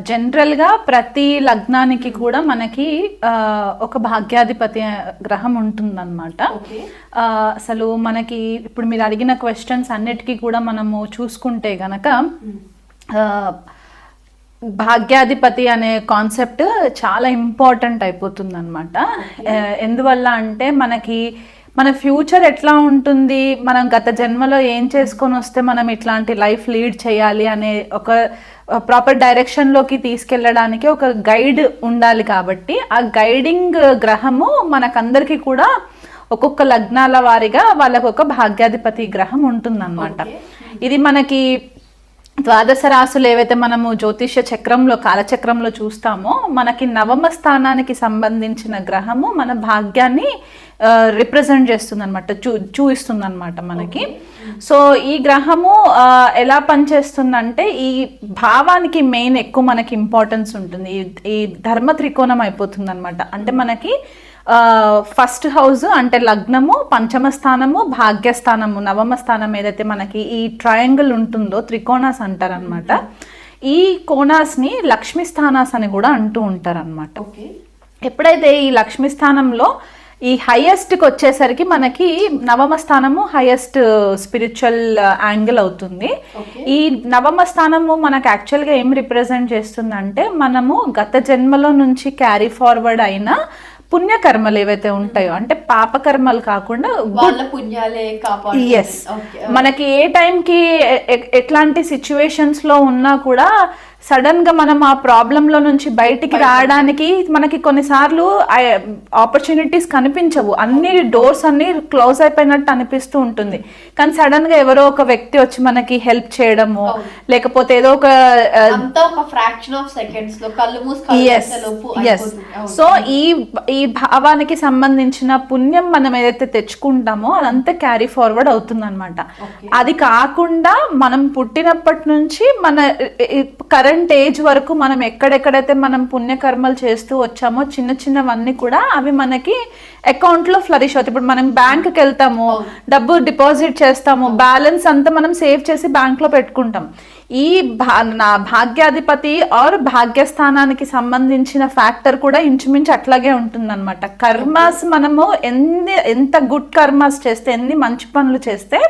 జనరల్గా ప్రతి లగ్నానికి కూడా మనకి ఒక భాగ్యాధిపతి గ్రహం ఉంటుందన్నమాట. అసలు మనకి ఇప్పుడు మీరు అడిగిన క్వశ్చన్స్ అన్నిటికీ కూడా మనము చూసుకుంటే గనక భాగ్యాధిపతి అనే కాన్సెప్ట్ చాలా ఇంపార్టెంట్ అయిపోతుంది అనమాట. ఎందువల్ల అంటే మనకి మన ఫ్యూచర్ ఎట్లా ఉంటుంది, మనం గత జన్మలో ఏం చేసుకొని వస్తే మనం ఇట్లాంటి లైఫ్ లీడ్ చేయాలి అనే ఒక ప్రాపర్ డైరెక్షన్లోకి తీసుకెళ్ళడానికి ఒక గైడ్ ఉండాలి. కాబట్టి ఆ గైడింగ్ గ్రహము మనకందరికీ కూడా ఒక్కొక్క లగ్నాల వారిగా వాళ్ళకు ఒక భాగ్యాధిపతి గ్రహం ఉంటుందన్నమాట. ఇది మనకి ద్వాదశ రాశులు ఏవైతే మనము జ్యోతిష్య చక్రంలో కాలచక్రంలో చూస్తామో మనకి నవమ స్థానానికి సంబంధించిన గ్రహము మన భాగ్యాన్ని రిప్రజెంట్ చేస్తుంది అనమాట, చూపిస్తుంది అనమాట మనకి. సో ఈ గ్రహము ఎలా పనిచేస్తుందంటే ఈ భావానికి మెయిన్ ఎక్కువ మనకి ఇంపార్టెన్స్ ఉంటుంది. ఈ ధర్మ త్రికోణం అయిపోతుంది అనమాట. అంటే మనకి ఫస్ట్ హౌస్ అంటే లగ్నము, పంచమ స్థానము, భాగ్యస్థానము, నవమ స్థానం ఏదైతే మనకి ఈ ట్రయాంగిల్ ఉంటుందో త్రికోణాస్ అంటారనమాట. ఈ కోణాస్ని లక్ష్మీ స్థానాస్ అని కూడా అంటూ ఉంటారనమాట. ఎప్పుడైతే ఈ లక్ష్మీ స్థానంలో ఈ హైయెస్ట్కి వచ్చేసరికి మనకి నవమ స్థానము హైయెస్ట్ స్పిరిచువల్ యాంగిల్ అవుతుంది. ఈ నవమ స్థానము మనకు యాక్చువల్గా ఏం రిప్రజెంట్ చేస్తుందంటే మనము గత జన్మలో నుంచి క్యారీ ఫార్వర్డ్ అయిన పుణ్యకర్మలు ఏవైతే ఉంటాయో, అంటే పాపకర్మలు కాకుండా మనకి ఏ టైంకి ఎట్లాంటి సిచ్యువేషన్స్ లో ఉన్నా కూడా సడన్ గా మనం ఆ ప్రాబ్లంలో నుంచి బయటికి రావడానికి మనకి కొన్నిసార్లు ఆపర్చునిటీస్ కనిపించవు, అన్ని డోర్స్ అన్ని క్లోజ్ అయిపోయినట్టు అనిపిస్తూ ఉంటుంది. కానీ సడన్ గా ఎవరో ఒక వ్యక్తి వచ్చి మనకి హెల్ప్ చేయడము, లేకపోతే ఏదో ఒక సో ఈ భావానికి సంబంధించిన పుణ్యం మనం ఏదైతే తెచ్చుకుంటామో అదంతా క్యారీ ఫార్వర్డ్ అవుతుంది అనమాట. అది కాకుండా మనం పుట్టినప్పటి నుంచి మన కరెంట్ ఏజ్ వరకు మనం ఎక్కడెక్కడైతే మనం పుణ్యకర్మలు చేస్తూ వచ్చామో చిన్న చిన్నవన్నీ కూడా అవి మనకి అకౌంట్ లో ఫ్లరిష్ అవుతాయి. ఇప్పుడు మనం బ్యాంక్కి వెళ్తాము, డబ్బు డిపాజిట్ చేస్తాము, బ్యాలెన్స్ అంతా మనం సేవ్ చేసి బ్యాంక్ లో పెట్టుకుంటాం. ఈ భాగ్యాధిపతి ఆర్ భాగ్యస్థానానికి సంబంధించిన ఫ్యాక్టర్ కూడా ఇంచుమించు అట్లాగే ఉంటుందన్నమాట. కర్మాస్ మనము ఎంత గుడ్ కర్మాస్ చేస్తే, ఎన్ని మంచి పనులు చేస్తే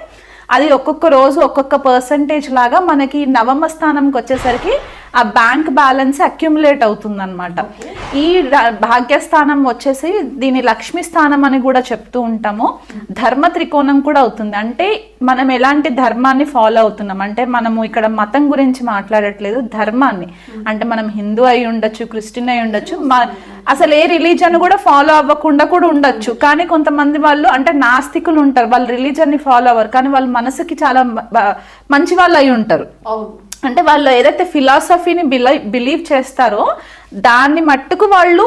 అది ఒక్కొక్క రోజు ఒక్కొక్క పర్సంటేజ్ లాగా మనకి నవమ స్థానంకి వచ్చేసరికి ఆ బ్యాంక్ బ్యాలెన్స్ అక్యుములేట్ అవుతుంది అనమాట. ఈ భాగ్యస్థానం వచ్చేసి దీని లక్ష్మీ స్థానం అని కూడా చెప్తూ ఉంటాము. ధర్మ త్రికోణం కూడా అవుతుంది. అంటే మనం ఎలాంటి ధర్మాన్ని ఫాలో అవుతున్నాం అంటే మనము ఇక్కడ మతం గురించి మాట్లాడట్లేదు, ధర్మాన్ని. అంటే మనం హిందూ అయి ఉండొచ్చు, క్రిస్టియన్ అయి ఉండొచ్చు, అసలు ఏ రిలీజన్ కూడా ఫాలో అవ్వకుండా కూడా ఉండొచ్చు. కానీ కొంతమంది వాళ్ళు అంటే నాస్తికులు ఉంటారు, వాళ్ళు రిలీజన్ ని ఫాలో అవ్వరు, కానీ వాళ్ళ మనసుకి చాలా మంచి వాళ్ళు అయి ఉంటారు. అంటే వాళ్ళు ఏదైతే ఫిలాసఫీని బిలీవ్ చేస్తారో దాన్ని మట్టుకు వాళ్ళు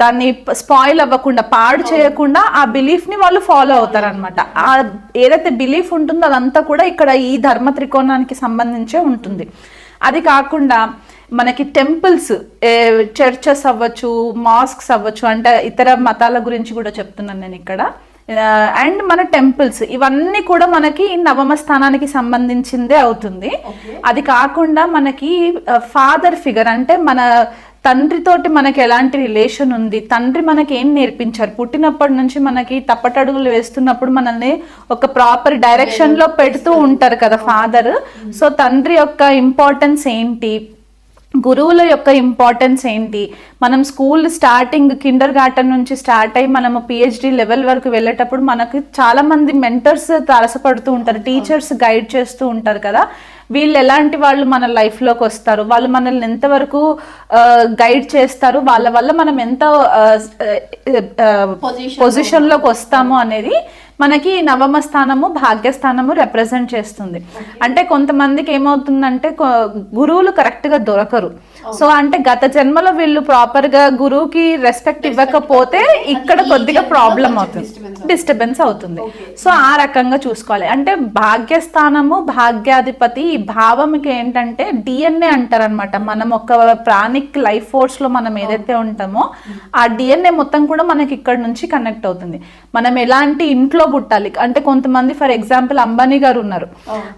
దాన్ని స్పాయిల్ అవ్వకుండా, పాడు చేయకుండా ఆ బిలీఫ్ ని వాళ్ళు ఫాలో అవుతారు అనమాట. ఆ ఏదైతే బిలీఫ్ ఉంటుందో అదంతా కూడా ఇక్కడ ఈ ధర్మ త్రికోణానికి సంబంధించే ఉంటుంది. అది కాకుండా మనకి టెంపుల్స్, చర్చెస్ అవ్వచ్చు, మాస్క్స్ అవ్వచ్చు, అంటే ఇతర మతాల గురించి కూడా చెప్తున్నాను నేను ఇక్కడ. అండ్ మన టెంపుల్స్ ఇవన్నీ కూడా మనకి నవమ స్థానానికి సంబంధించిందే అవుతుంది. అది కాకుండా మనకి ఫాదర్ ఫిగర్, అంటే మన తండ్రితోటి మనకి ఎలాంటి రిలేషన్ ఉంది, తండ్రి మనకి ఏం నేర్పించారు, పుట్టినప్పటి నుంచి మనకి తప్పటడుగులు వేస్తున్నప్పుడు మనల్ని ఒక ప్రాపర్ డైరెక్షన్ లో పెడుతూ ఉంటారు కదా ఫాదర్. సో తండ్రి యొక్క ఇంపార్టెన్స్ ఏంటి, గురువుల యొక్క ఇంపార్టెన్స్ ఏంటి, మనం స్కూల్ స్టార్టింగ్ కిండర్ గార్టెన్ నుంచి స్టార్ట్ అయ్యి మనము పిహెచ్డి లెవెల్ వరకు వెళ్ళేటప్పుడు మనకు చాలా మంది మెంటర్స్ తారసపడుతూ ఉంటారు, టీచర్స్ గైడ్ చేస్తూ ఉంటారు కదా. వీళ్ళు ఎలాంటి వాళ్ళు మన లైఫ్లోకి వస్తారు, వాళ్ళు మనల్ని ఎంతవరకు గైడ్ చేస్తారు, వాళ్ళ వల్ల మనం ఎంత పొజిషన్లోకి వస్తాము అనేది మనకి నవమ స్థానము భాగ్యస్థానము రిప్రజెంట్ చేస్తుంది. అంటే కొంతమందికి ఏమవుతుందంటే గురువులు కరెక్ట్గా దొరకరు. సో అంటే గత జన్మలో వీళ్ళు ప్రాపర్గా గురువుకి రెస్పెక్ట్ ఇవ్వకపోతే ఇక్కడ కొద్దిగా ప్రాబ్లం అవుతుంది, డిస్టర్బెన్స్ అవుతుంది. సో ఆ రకంగా చూసుకోవాలి. అంటే భాగ్యస్థానము భాగ్యాధిపతి ఈ భావంకి ఏంటంటే డిఎన్ఏ అంటారనమాట. మనం ఒక ప్రాణిక్ లైఫ్ ఫోర్స్ లో మనం ఏదైతే ఉంటామో ఆ డిఎన్ఏ మొత్తం కూడా మనకి ఇక్కడ నుంచి కనెక్ట్ అవుతుంది. మనం ఎలాంటి ఇంట్లో పుట్టాలి. అంటే కొంతమంది ఫర్ ఎగ్జాంపుల్ అంబానీ గారు ఉన్నారు,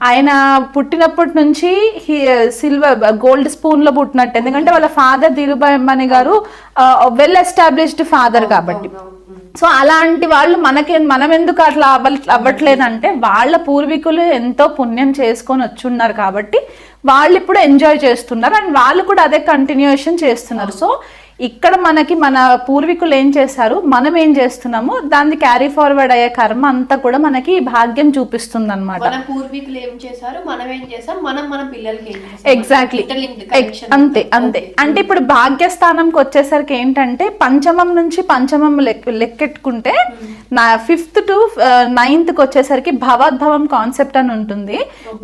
ఆయన పుట్టినప్పటి నుంచి గోల్డ్ స్పూన్ లో పుట్టినట్టు, ఎందుకంటే వాళ్ళ ఫాదర్ ధీరుభాయ్ అంబానీ గారు వెల్ ఎస్టాబ్లిష్డ్ ఫాదర్ కాబట్టి. సో అలాంటి వాళ్ళు మనం ఎందుకు అట్లా అవ్వట్లేదంటే వాళ్ళ పూర్వీకులు ఎంతో పుణ్యం చేసుకొని వచ్చున్నారు కాబట్టి వాళ్ళు ఇప్పుడు ఎంజాయ్ చేస్తున్నారు అండ్ వాళ్ళు కూడా అదే కంటిన్యూషన్ చేస్తున్నారు. సో ఇక్కడ మనకి మన పూర్వీకులు ఏం చేశారు, మనం ఏం చేస్తున్నాము, దాన్ని క్యారీ ఫార్వర్డ్ అయ్యే కర్మ అంతా కూడా మనకి భాగ్యం చూపిస్తుంది అనమాట. పూర్వీకులు ఏం చేశారు, మనం ఏం చేసాం, మన పిల్లలకి ఎగ్జాక్ట్లీ అంతే అంతే. అంటే ఇప్పుడు భాగ్యస్థానంకి వచ్చేసరికి ఏంటంటే పంచమం నుంచి పంచమం లెక్కెట్టుకుంటే 5th to 9th వచ్చేసరికి భవద్భవం కాన్సెప్ట్ అని ఉంటుంది.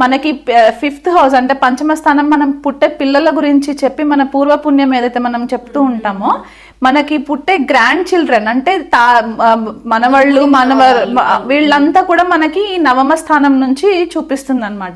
మనకి 5th హౌస్ అంటే పంచమ స్థానం మనం పుట్టే పిల్లల గురించి చెప్పి మన పూర్వపుణ్యం ఏదైతే మనం చెప్తూ ఉంటామో, మనకి పుట్టే గ్రాండ్ చిల్డ్రన్ అంటే మనవాళ్ళు వీళ్ళంతా కూడా మనకి నవమ స్థానం నుంచి చూపిస్తుంది అనమాట.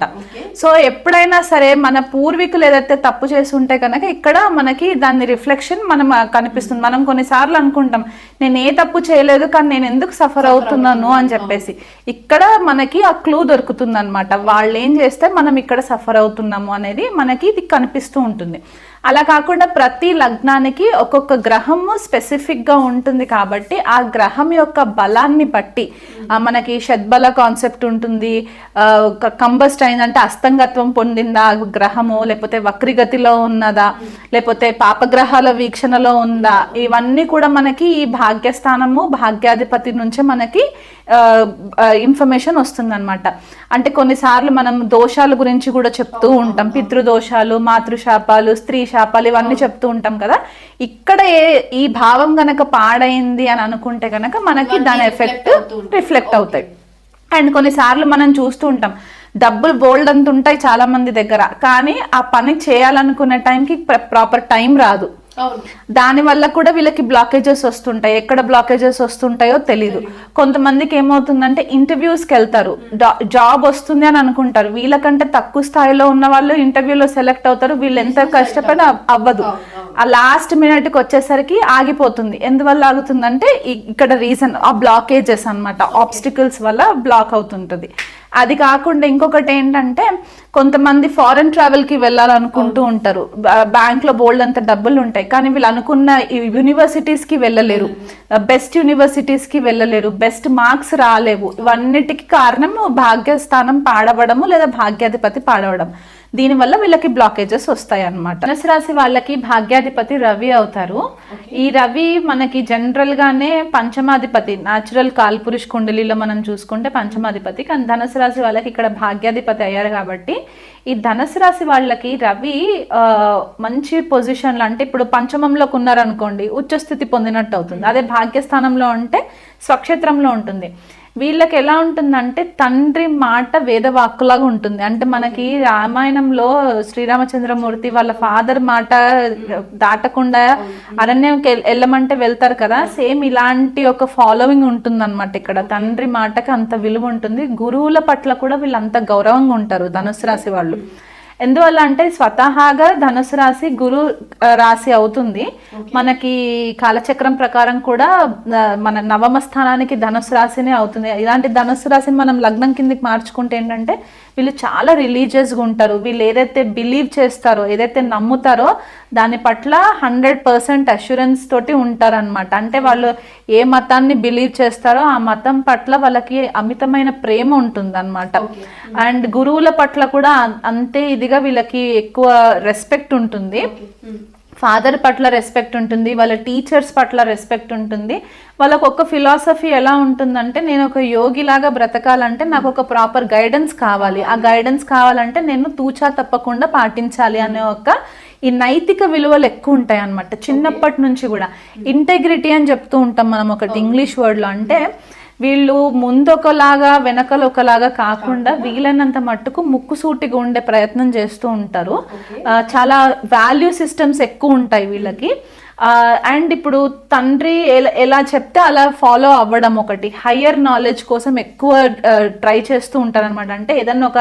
సో ఎప్పుడైనా సరే మన పూర్వీకులు ఏదైతే తప్పు చేసి ఉంటే కనుక ఇక్కడ మనకి దాని రిఫ్లెక్షన్ మనం కనిపిస్తుంది. మనం కొన్నిసార్లు అనుకుంటాం నేను ఏ తప్పు చేయలేదు కానీ నేను ఎందుకు సఫర్ అవుతున్నాను అని చెప్పేసి, ఇక్కడ మనకి ఆ క్లూ దొరుకుతుంది అనమాట. వాళ్ళు ఏం చేస్తే మనం ఇక్కడ సఫర్ అవుతున్నాము అనేది మనకి ఇది కనిపిస్తూ ఉంటుంది. అలా కాకుండా ప్రతి లగ్నానికి ఒక్కొక్క గ్రహము స్పెసిఫిక్ గా ఉంటుంది కాబట్టి ఆ గ్రహం యొక్క బలాన్ని బట్టి మనకి షడ్బల కాన్సెప్ట్ ఉంటుంది. కంబస్ట్ అయిందంటే అస్తంగత్వం పొందిందా గ్రహము, లేకపోతే వక్రిగతిలో ఉన్నదా, లేకపోతే పాపగ్రహాల వీక్షణలో ఉందా, ఇవన్నీ కూడా మనకి ఈ భాగ్యస్థానము భాగ్యాధిపతి నుంచే మనకి ఇన్ఫర్మేషన్ వస్తుంది అనమాట. అంటే కొన్నిసార్లు మనం దోషాల గురించి కూడా చెప్తూ ఉంటాం, పితృదోషాలు, మాతృశాపాలు, స్త్రీ శాపాలు, ఇవన్నీ చెప్తూ ఉంటాం కదా. ఇక్కడ ఈ భావం గనక పాడైంది అని అనుకుంటే గనక మనకి దాని ఎఫెక్ట్ రిఫ్లెక్ట్ అవుతాయి. అండ్ కొన్నిసార్లు మనం చూస్తూ ఉంటాం డబ్బులు బోల్డ్ అంత ఉంటాయి చాలా మంది దగ్గర, కానీ ఆ పని చేయాలనుకునే టైంకి ప్రాపర్ టైం రాదు. దాని వల్ల కూడా వీళ్ళకి బ్లాకేజెస్ వస్తుంటాయి. ఎక్కడ బ్లాకేజెస్ వస్తుంటాయో తెలీదు. కొంతమందికి ఏమవుతుందంటే ఇంటర్వ్యూస్కి వెళ్తారు, జాబ్ వస్తుంది అని అనుకుంటారు, వీళ్ళకంటే తక్కువ స్థాయిలో ఉన్న వాళ్ళు ఇంటర్వ్యూలో సెలెక్ట్ అవుతారు, వీళ్ళు ఎంత కష్టపడి అవ్వదు. ఆ లాస్ట్ మినిట్కి వచ్చేసరికి ఆగిపోతుంది. ఎందువల్ల ఆగుతుందంటే ఇక్కడ రీజన్ ఆ బ్లాకేజెస్ అనమాట, ఆబ్స్టికల్స్ వల్ల బ్లాక్ అవుతుంటుంది. అది కాకుండా ఇంకొకటి ఏంటంటే కొంతమంది ఫారెన్ ట్రావెల్కి వెళ్ళాలనుకుంటూ ఉంటారు, బ్యాంక్లో బోల్డ్ అంత డబ్బులు ఉంటాయి, కానీ వీళ్ళు అనుకున్న యూనివర్సిటీస్కి వెళ్ళలేరు, బెస్ట్ యూనివర్సిటీస్కి వెళ్ళలేరు, బెస్ట్ మార్క్స్ రాలేవు. ఇవన్నిటికీ కారణం భాగ్యస్థానం పాడవడము లేదా భాగ్యాధిపతి పాడవడం. దీనివల్ల వీళ్ళకి బ్లాకేజెస్ వస్తాయి అన్నమాట. ధనుసు రాశి వాళ్ళకి భాగ్యాధిపతి రవి అవుతారు. ఈ రవి మనకి జనరల్ గానే పంచమాధిపతి, న్యాచురల్ కాల్పురుష్ కుండలిలో మనం చూసుకుంటే పంచమాధిపతి, కానీ ధనుసు రాశి వాళ్ళకి ఇక్కడ భాగ్యాధిపతి అయ్యారు కాబట్టి ఈ ధనుసు రాశి వాళ్ళకి రవి మంచి పొజిషన్లో, అంటే ఇప్పుడు పంచమంలోకి ఉన్నారనుకోండి ఉచ్చస్థితి పొందినట్టు అవుతుంది. అదే భాగ్యస్థానంలో ఉంటే స్వక్షేత్రంలో ఉంటుంది. వీళ్ళకి ఎలా ఉంటుందంటే తండ్రి మాట వేదవాక్కులాగా ఉంటుంది. అంటే మనకి రామాయణంలో శ్రీరామచంద్రమూర్తి వాళ్ళ ఫాదర్ మాట దాటకుండా అరణ్యంకి వెళ్ళమంటే వెళ్తారు కదా, సేమ్ ఇలాంటి ఒక ఫాలోయింగ్ ఉంటుంది అనమాట. ఇక్కడ తండ్రి మాటకి అంత విలువ ఉంటుంది. గురువుల పట్ల కూడా వీళ్ళు అంత గౌరవంగా ఉంటారు ధనుసు రాశి వాళ్ళు. ఎందువల్ల అంటే స్వతహాగా ధనుసు రాశి గురు రాశి అవుతుంది. మనకి కాలచక్రం ప్రకారం కూడా మన నవమ స్థానానికి ధనుసు రాశినే అవుతుంది. ఇలాంటి ధనుసు రాశిని మనం లగ్నం కిందకి మార్చుకుంటే ఏంటంటే వీళ్ళు చాలా రిలీజియస్గా ఉంటారు. వీళ్ళు ఏదైతే బిలీవ్ చేస్తారో, ఏదైతే నమ్ముతారో దాని పట్ల 100% అష్యూరెన్స్ తోటి ఉంటారనమాట. అంటే వాళ్ళు ఏ మతాన్ని బిలీవ్ చేస్తారో ఆ మతం పట్ల వాళ్ళకి అమితమైన ప్రేమ ఉంటుంది అనమాట. అండ్ గురువుల పట్ల కూడా అంతే ఇదిగా వీళ్ళకి ఎక్కువ రెస్పెక్ట్ ఉంటుంది. ఫాదర్ పట్ల రెస్పెక్ట్ ఉంటుంది, వాళ్ళ టీచర్స్ పట్ల రెస్పెక్ట్ ఉంటుంది. వాళ్ళకు ఒక ఫిలాసఫీ ఎలా ఉంటుందంటే నేను ఒక యోగిలాగా బ్రతకాలంటే నాకు ఒక ప్రాపర్ గైడెన్స్ కావాలి, ఆ గైడెన్స్ కావాలంటే నేను తూచా తప్పకుండా పాటించాలి అనే ఒక ఈ నైతిక విలువలు ఎక్కువ ఉంటాయి అన్నమాట. చిన్నప్పటి నుంచి కూడా ఇంటెగ్రిటీ అని చెప్తూ ఉంటాం మనం ఒకటి ఇంగ్లీష్ వర్డ్లో. అంటే వీళ్ళు ముందు ఒకలాగా వెనకలు ఒకలాగా కాకుండా వీలైనంత మట్టుకు ముక్కుసూటిగా ఉండే ప్రయత్నం చేస్తూ ఉంటారు. చాలా వాల్యూ సిస్టమ్స్ ఎక్కువ ఉంటాయి వీళ్ళకి. అండ్ ఇప్పుడు తండ్రి ఎలా చెప్తే అలా ఫాలో అవ్వడం, ఒకటి హయ్యర్ నాలెడ్జ్ కోసం ఎక్కువ ట్రై చేస్తూ ఉంటారనమాట. అంటే ఏదన్నా ఒక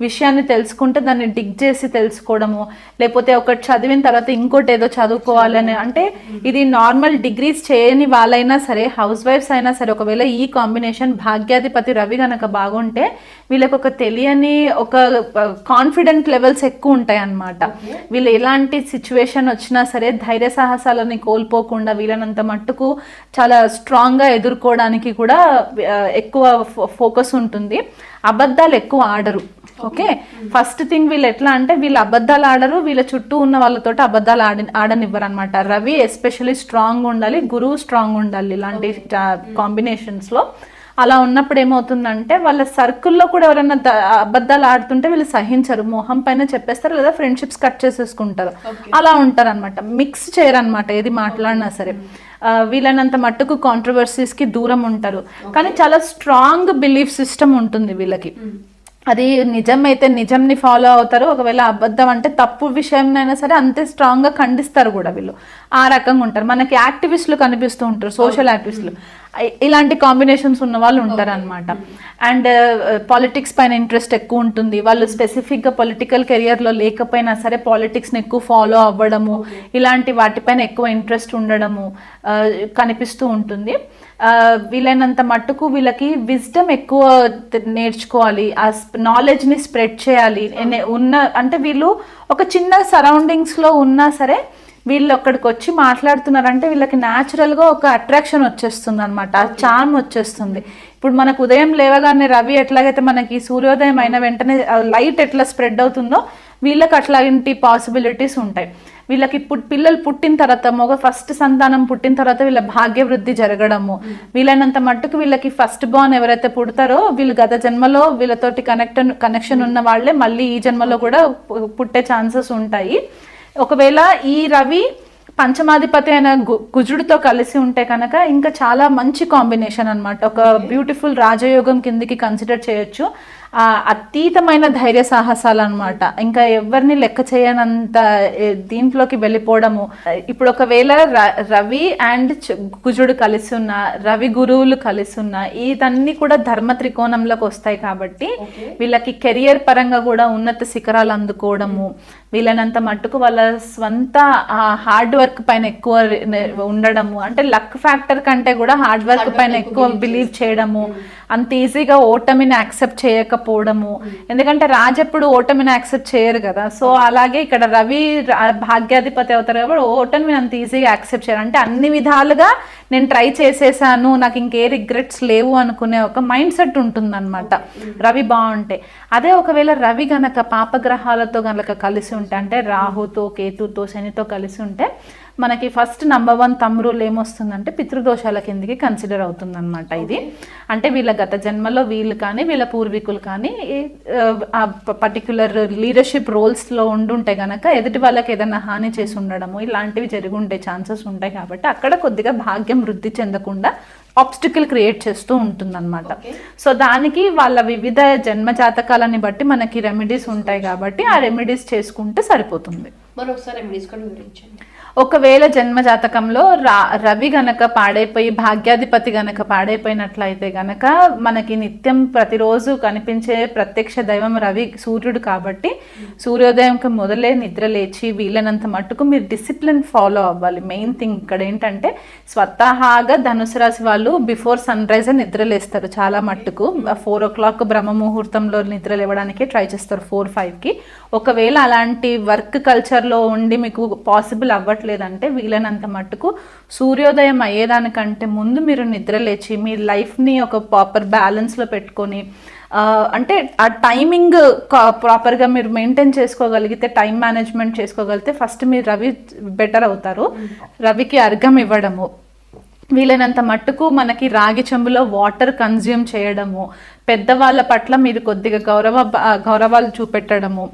విషయాన్ని తెలుసుకుంటే దాన్ని డిగ్ చేసి తెలుసుకోవడము, లేకపోతే ఒకటి చదివిన తర్వాత ఇంకోటి ఏదో చదువుకోవాలని. అంటే ఇది నార్మల్ డిగ్రీస్ చేయని వాళ్ళైనా సరే, హౌస్ వైఫ్స్ అయినా సరే, ఒకవేళ ఈ కాంబినేషన్ భాగ్యాధిపతి రవి కనుక బాగుంటే వీళ్ళకి ఒక తెలియని ఒక కాన్ఫిడెంట్ లెవెల్స్ ఎక్కువ ఉంటాయి అన్నమాట. వీళ్ళు ఎలాంటి సిచ్యువేషన్ వచ్చినా సరే ధైర్య సాహసాలని కోల్పోకుండా వీళ్ళనంత మట్టుకు చాలా స్ట్రాంగ్గా ఎదుర్కోవడానికి కూడా ఎక్కువ ఫోకస్ ఉంటుంది. అబద్ధాలు ఎక్కువ ఆడరు. ఓకే, ఫస్ట్ థింగ్ వీళ్ళు ఎట్లా అంటే వీళ్ళు అబద్ధాలు ఆడరు, వీళ్ళ చుట్టూ ఉన్న వాళ్ళతో అబద్ధాలు ఆడనివ్వరు అనమాట. రవి ఎస్పెషల్లీ స్ట్రాంగ్ ఉండాలి, గురువు స్ట్రాంగ్ ఉండాలి ఇలాంటి కాంబినేషన్స్లో. అలా ఉన్నప్పుడు ఏమవుతుందంటే వాళ్ళ సర్కిల్లో కూడా ఎవరైనా అబద్ధాలు ఆడుతుంటే వీళ్ళు సహించరు, మొహం పైన చెప్పేస్తారు, లేదా ఫ్రెండ్షిప్స్ కట్ చేసేసుకుంటారు. అలా ఉంటారు అనమాట, మిక్స్ చేయరు అనమాట ఏది మాట్లాడినా సరే. వీళ్ళనంత మట్టుకు కాంట్రవర్సీస్కి దూరం ఉంటారు. కానీ చాలా స్ట్రాంగ్ బిలీఫ్ సిస్టమ్ ఉంటుంది వీళ్ళకి. అది నిజమైతే నిజంని ఫాలో అవుతారు, ఒకవేళ అబద్ధం అంటే తప్పు విషయంనైనా సరే అంతే స్ట్రాంగ్గా ఖండిస్తారు కూడా వీళ్ళు. ఆ రకంగా ఉంటారు. మనకి యాక్టివిస్టులు కనిపిస్తూ ఉంటారు, సోషల్ యాక్టివిస్టులు, ఇలాంటి కాంబినేషన్స్ ఉన్న వాళ్ళు ఉంటారు అనమాట. అండ్ పాలిటిక్స్ పైన ఇంట్రెస్ట్ ఎక్కువ ఉంటుంది. వాళ్ళు స్పెసిఫిక్గా పొలిటికల్ కెరియర్లో లేకపోయినా సరే పాలిటిక్స్ని ఎక్కువ ఫాలో అవ్వడము, ఇలాంటి వాటిపైన ఎక్కువ ఇంట్రెస్ట్ ఉండడము కనిపిస్తూ ఉంటుంది. వీలైనంత మట్టుకు వీళ్ళకి విజ్డమ్ ఎక్కువ నేర్చుకోవాలి, ఆ నాలెడ్జ్ని స్ప్రెడ్ చేయాలి. అంటే వీళ్ళు ఒక చిన్న సరౌండింగ్స్లో ఉన్నా సరే వీళ్ళు అక్కడికి వచ్చి మాట్లాడుతున్నారంటే వీళ్ళకి న్యాచురల్గా ఒక అట్రాక్షన్ వచ్చేస్తుంది అనమాట, ఆ చార్మ్ వచ్చేస్తుంది. ఇప్పుడు మనకు ఉదయం లేవగానే రవి ఎట్లాగైతే మనకి సూర్యోదయం అయిన వెంటనే లైట్ ఎట్లా స్ప్రెడ్ అవుతుందో వీళ్ళకి అట్లాంటి పాసిబిలిటీస్ ఉంటాయి. వీళ్ళకి పిల్లలు పుట్టిన తర్వాత ఫస్ట్ సంతానం పుట్టిన తర్వాత వీళ్ళ భాగ్య వృద్ధి జరగడము, వీళ్ళైనంత మట్టుకు వీళ్ళకి ఫస్ట్ బార్న్ ఎవరైతే పుడతారో వీళ్ళు గత జన్మలో వీళ్ళతోటి కనెక్షన్ ఉన్న వాళ్ళే మళ్ళీ ఈ జన్మలో కూడా పుట్టే ఛాన్సెస్ ఉంటాయి. ఒకవేళ ఈ రవి పంచమాధిపతి అయిన కుజుడితో కలిసి ఉంటే కనుక ఇంకా చాలా మంచి కాంబినేషన్ అనమాట. ఒక బ్యూటిఫుల్ రాజయోగం కిందికి కన్సిడర్ చేయొచ్చు. అతీతమైన ధైర్య సాహసాలు అనమాట, ఇంకా ఎవరిని లెక్క చేయనంత దీంట్లోకి వెళ్ళిపోవడము. ఇప్పుడు ఒకవేళ రవి అండ్ కుజుడు కలిసి ఉన్న, రవి గురువులు కలిసి ఉన్న, ఇదన్నీ కూడా ధర్మ త్రికోణంలోకి వస్తాయి కాబట్టి వీళ్ళకి కెరియర్ పరంగా కూడా ఉన్నత శిఖరాలు అందుకోవడము, వీళ్ళనంత మట్టుకు వాళ్ళ స్వంత హార్డ్ వర్క్ పైన ఎక్కువ ఉండడము, అంటే లక్ ఫ్యాక్టర్ కంటే కూడా హార్డ్ వర్క్ పైన ఎక్కువ బిలీవ్ చేయడము, అంత ఈజీగా ఓటమిని యాక్సెప్ట్ చేయకపోవడము. ఎందుకంటే రాజు ఎప్పుడు ఓటమిని యాక్సెప్ట్ చేయరు కదా. సో అలాగే ఇక్కడ రవి భాగ్యాధిపతి అవుతారు కాబట్టి ఓటమిని అంత ఈజీగా యాక్సెప్ట్ చేయరు. అంటే అన్ని విధాలుగా నేను ట్రై చేసేసాను, నాకు ఇంకే రిగ్రెట్స్ లేవు అనుకునే ఒక మైండ్ సెట్ ఉంటుందన్నమాట రవి బాగుంటే. అదే ఒకవేళ రవి గనక పాపగ్రహాలతో గనక కలిసి ఉంటే, అంటే రాహుతో, కేతుతో, శనితో కలిసి ఉంటే మనకి ఫస్ట్ నంబర్ 1 తమ్ము రూల్ ఏమొస్తుందంటే పితృదోషాల కిందికి కన్సిడర్ అవుతుంది అనమాట. ఇది అంటే వీళ్ళ గత జన్మలో వీళ్ళు కానీ వీళ్ళ పూర్వీకులు కానీ ఆ పర్టిక్యులర్ లీడర్షిప్ రోల్స్లో ఉండుంటే కనుక ఎదుటి వాళ్ళకి ఏదైనా హాని చేసి ఉండడము ఇలాంటివి జరిగి ఉండే ఛాన్సెస్ ఉంటాయి. కాబట్టి అక్కడ కొద్దిగా భాగ్యం వృద్ధి చెందకుండా ఆబ్స్టికల్ క్రియేట్ చేస్తూ ఉంటుందన్నమాట. సో దానికి వాళ్ళ వివిధ జన్మ జాతకాలని బట్టి మనకి రెమెడీస్ ఉంటాయి కాబట్టి ఆ రెమెడీస్ చేసుకుంటే సరిపోతుంది. మరొకసారి రెమెడీస్ కూడా వివరించండి. ఒకవేళ జన్మ జాతకంలో రవి గనక పాడైపోయి భాగ్యాధిపతి గనక పాడైపోయినట్లయితే గనక మనకి నిత్యం ప్రతిరోజు కనిపించే ప్రత్యక్ష దైవం రవి సూర్యుడు కాబట్టి సూర్యోదయంకి మొదలే నిద్ర లేచి వీళ్ళనంత మట్టుకు మీరు డిసిప్లిన్ ఫాలో అవ్వాలి. మెయిన్ థింగ్ ఇక్కడ ఏంటంటే స్వతహాగా ధనుసు రాశి వాళ్ళు బిఫోర్ సన్ రైజ్ నిద్రలేస్తారు చాలా మట్టుకు. 4 o'clock బ్రహ్మ ముహూర్తంలో నిద్ర లేవడానికి ట్రై చేస్తారు 4-5కి. ఒకవేళ అలాంటి వర్క్ కల్చర్లో ఉండి మీకు పాసిబుల్ అవ్వట్లేదంటే వీలైనంత మట్టుకు సూర్యోదయం అయ్యేదానికంటే ముందు మీరు నిద్ర లేచి మీ లైఫ్ని ఒక ప్రాపర్ బ్యాలెన్స్లో పెట్టుకొని, అంటే ఆ టైమింగ్ ప్రాపర్గా మీరు మెయింటైన్ చేసుకోగలిగితే, టైం మేనేజ్మెంట్ చేసుకోగలిగితే ఫస్ట్ మీరు రవి బెటర్ అవుతారు. రవికి అర్ఘం ఇవ్వడము, వీలైనంత మట్టుకు మనకి రాగి చెంబులో వాటర్ కన్జ్యూమ్ చేయడము, పెద్దవాళ్ళ పట్ల మీరు కొద్దిగా గౌరవాలు చూపెట్టడము,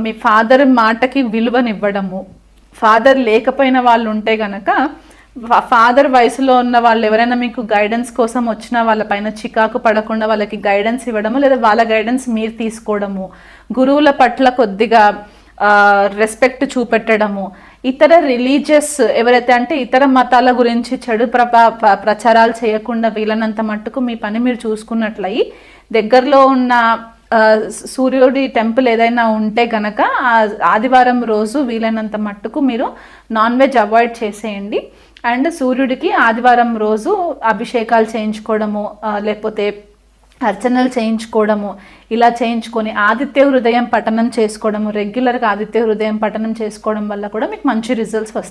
మీ ఫాదర్ మాటకి విలువనివ్వడము. ఫాదర్ లేకపోయిన వాళ్ళు ఉంటే గనక ఫాదర్ వయసులో ఉన్న వాళ్ళు ఎవరైనా మీకు గైడెన్స్ కోసం వచ్చిన వాళ్ళ పైన చికాకు పడకుండా వాళ్ళకి గైడెన్స్ ఇవ్వడము, లేదా వాళ్ళ గైడెన్స్ మీరు తీసుకోవడము, గురువుల పట్ల కొద్దిగా రెస్పెక్ట్ చూపెట్టడము, ఇతర రిలీజియస్ ఎవరైతే అంటే ఇతర మతాల గురించి చెడు ప్రచారాలు చేయకుండా వీలైనంత మట్టుకు మీ పని మీరు చూసుకున్నట్లయి దగ్గరలో ఉన్న సూర్యుడి టెంపుల్ ఏదైనా ఉంటే గనక ఆదివారం రోజు వీలైనంత మట్టుకు మీరు నాన్ వెజ్ అవాయిడ్ చేసేయండి. అండ్ సూర్యుడికి ఆదివారం రోజు అభిషేకాలు చేయించుకోవడము, లేకపోతే అర్చనలు చేయించుకోవడము, ఇలా చేయించుకొని ఆదిత్య హృదయం పఠనం చేసుకోవడము, రెగ్యులర్గా ఆదిత్య హృదయం పఠనం చేసుకోవడం వల్ల కూడా మీకు మంచి రిజల్ట్స్ వస్తాయి.